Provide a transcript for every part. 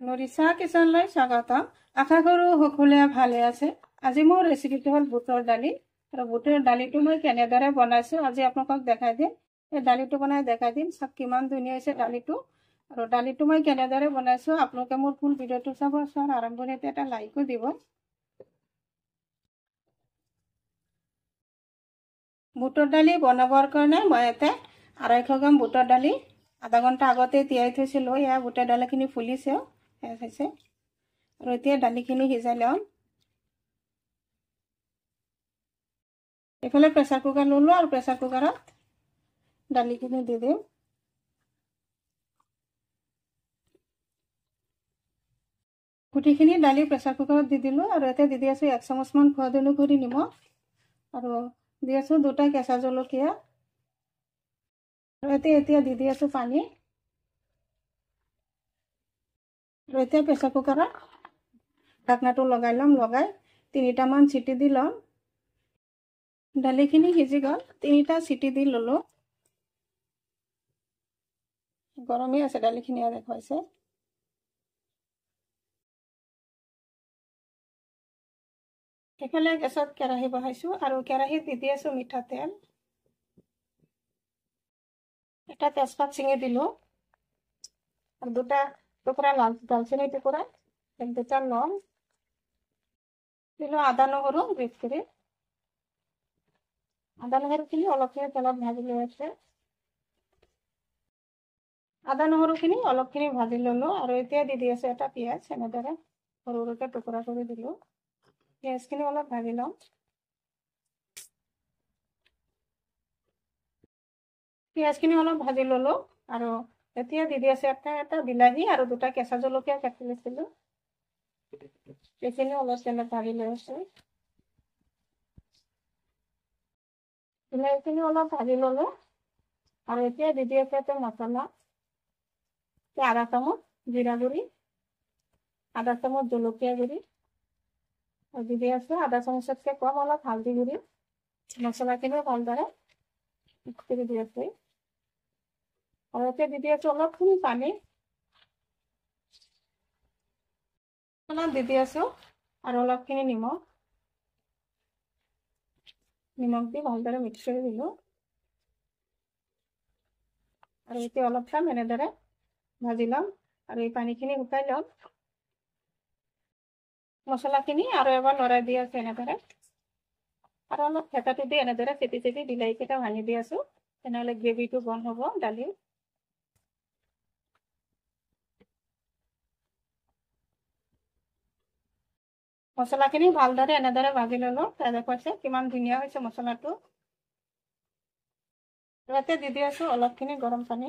নৰিছা কিচেনলৈ স্বাগতম। আশা কৰোঁ সকলোৱে ভালে আছে। আজি মোৰ ৰেচিপিটো হ'ল বুটৰ দালি। আৰু বুটৰ দালিটো মই কেনেদৰে বনাইছোঁ আজি আপোনালোকক দেখাই দিম। এই দালিটো বনাই দেখাই দিম। চাওক কিমান ধুনীয়া হৈছে দালিটো। আৰু দালিটো মই কেনেদৰে বনাইছোঁ আপোনালোকে মোৰ ফুল ভিডিঅ'টো চাব। চোৱাৰ আৰম্ভণিতে এটা লাইকো দিব। বুটৰ দালি বনাবৰ কাৰণে মই ইয়াতে 250 গ্ৰাম বুটৰ দালি আধা ঘণ্টা আগতে তিয়াই থৈছিলোঁ। এয়া বুটৰ দালিখিনি ফুলিছেও হৈছে। আৰু এতিয়া দালিখিনি সিজাই লওঁ। এইফালে প্ৰেছাৰ কুকাৰ ল'লোঁ আৰু প্ৰেছাৰ কুকাৰত দালিখিনি দি দিম। গুটিখিনি দালি প্ৰেছাৰ কুকাৰত দি দিলোঁ। আৰু এতিয়া দি আছোঁ 1 চামুচমান সোৱাদ অনুসৰি নিমখ। আৰু দি আছোঁ 2টা কেঁচা জলকীয়া। আৰু এতিয়া দি আছোঁ পানী। আৰু এতিয়া প্ৰেছাৰ কুকাৰত ঢাকনাটো লগাই ল'ম। লগাই 3টামান চিটি দি ল'ম। দালিখিনি সিজি গ'ল। 3টা চিটি দি ল'লোঁ। গৰমেই আছে দালিখিনি আৰু দেখুৱাইছে। এইফালে গেছত কেৰাহী বহাইছোঁ আৰু কেৰাহীত দি আছোঁ মিঠাতেল। এটা তেজপাত চিঙি দিলোঁ। আৰু 2টা টুকুৰা দালচেনি টুকুৰা, 2টা লং দিলোঁ। আদা নহৰু গ্ৰেট কৰি। আদা নহৰুখিনি অলপখিনি তেলত ভাজি লৈ আছে। আদা নহৰুখিনি অলপখিনি ভাজি ল'লোঁ। আৰু এতিয়া দি আছোঁ এটা পিঁয়াজ। এনেদৰে সৰু সৰুকৈ টুকুৰা কৰি দিলোঁ। পিঁয়াজখিনি অলপ ভাজি লওঁ। পিঁয়াজখিনি অলপ ভাজি ল'লোঁ। আৰু এতিয়া দি আছোঁ এটা বিলাহী আৰু 2টা কেঁচা জলকীয়া কাটি লৈছিলোঁ। এইখিনি অলপ তেলত ভাজি লৈ আছোঁ। বিলাহীখিনি অলপ ভাজি ল'লোঁ। আৰু এতিয়া দি আছোঁ এটা মছলা। আধা চামুচ জিৰা গুড়ি, আধা চামুচ জলকীয়া গুড়ি, আৰু দি আছোঁ আধা চামুচতকৈ কম অলপ হালধি গুড়ি। মছলাখিনি ভালদৰে মিক্স কৰি দি আছোঁ। আৰু এতিয়া দি আছোঁ অলপখিনি পানী। অলপ দি আছোঁ আৰু অলপখিনি নিমখ দি ভালদৰে মিক্স কৰি দিলোঁ। আৰু এতিয়া অলপ টাইম এনেদৰে ভাজি ল'ম। আৰু এই পানীখিনি শুকাই ল'ম। মছলাখিনি আৰু এবাৰ লৰাই দি আছোঁ এনেদৰে। আৰু অলপ হেতাটো দি এনেদৰে চেপি বিলাহীকেইটা ভাঙি দি আছোঁ। তেনেহ'লে গ্ৰেভিটো বন্ধ হ'ব দালিৰ। মছলাখিনি ভালদৰে এনেদৰে ভাজি ল'লোঁ। দেখুৱাইছে কিমান ধুনীয়া হৈছে মছলাটো। ইয়াতে দি আছোঁ অলপখিনি গৰম পানী।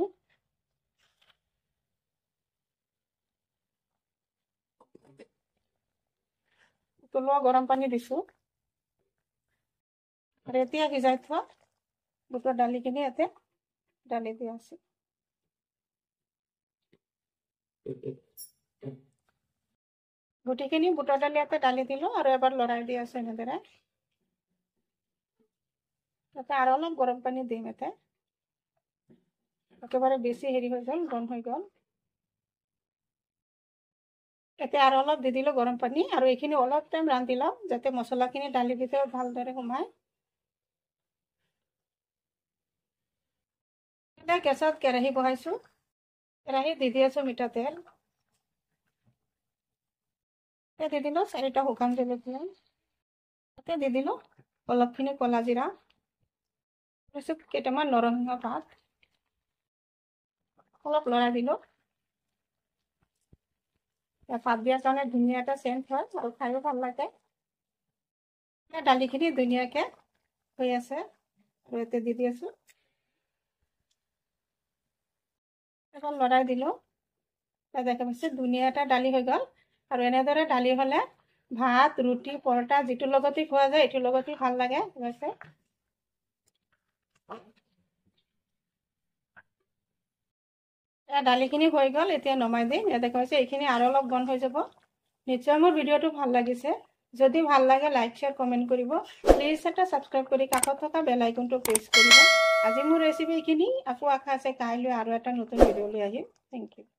উতলোৱা গৰম পানী দিছোঁ। আৰু এতিয়া সিজাই থোৱা বুটৰ দালিখিনি ইয়াতে দালি দি আছোঁ। গুটিখিনি বুটৰ দালি ইয়াতে দালি দিলোঁ। আৰু এবাৰ লৰাই দি আছোঁ এনেদৰে। তাতে আৰু অলপ গৰম পানী দিম। ইয়াতে একেবাৰে বেছি হেৰি হৈ গ'ল, গৰম হৈ গ'ল। এতিয়া আৰু অলপ দি দিলোঁ গৰম পানী। আৰু এইখিনি অলপ টাইম ৰান্ধি লওঁ যাতে মছলাখিনি দালিৰ ভিতৰত ভালদৰে সোমায়। এতিয়া গেছত কেৰাহী বহাইছোঁ। কেৰাহীত দি আছোঁ মিঠাতেল। এতিয়া দি দিলোঁ 4টা শুকান জলকীয়া। তাতে দি দিলোঁ অলপখিনি ক'লা জিৰা, কেইটামান নৰসিংহ পাত। অলপ লৰাই দিলোঁ। পাত দিয়াৰ কাৰণে ধুনীয়া এটা চেণ্ট হয় আৰু খায়ো ভাল লাগে। দালিখিনি ধুনীয়াকৈ হৈ আছে। আৰু ইয়াতে দি আছোঁ। এখন লৰাই দিলোঁ। দেখা পাইছে ধুনীয়া এটা দালি হৈ গ'ল। আৰু এনেদৰে দালি হ'লে ভাত, ৰুটি, পৰঠা যিটোৰ লগতে খোৱা যায় এইটোৰ লগতে ভাল লাগে। দালিখিনি হৈ গ'ল। এতিয়া নমাই দিম। দেখা পাইছে এইখিনি আৰু অলপ বন্ধ হৈ যাব। নিশ্চয় মোৰ ভিডিঅ'টো ভাল লাগিছে। যদি ভাল লাগে লাইক, শ্বেয়াৰ, কমেণ্ট কৰিব। প্লিজ এটা ছাবস্ক্ৰাইব কৰি কাষত থকা বেল আইকনটো প্ৰেছ কৰিব। আজি মোৰ ৰেচিপি এইখিনি। আকৌ আশা আছে কাইলৈ আৰু এটা নতুন ভিডিঅ' লৈ আহিম। Thank U.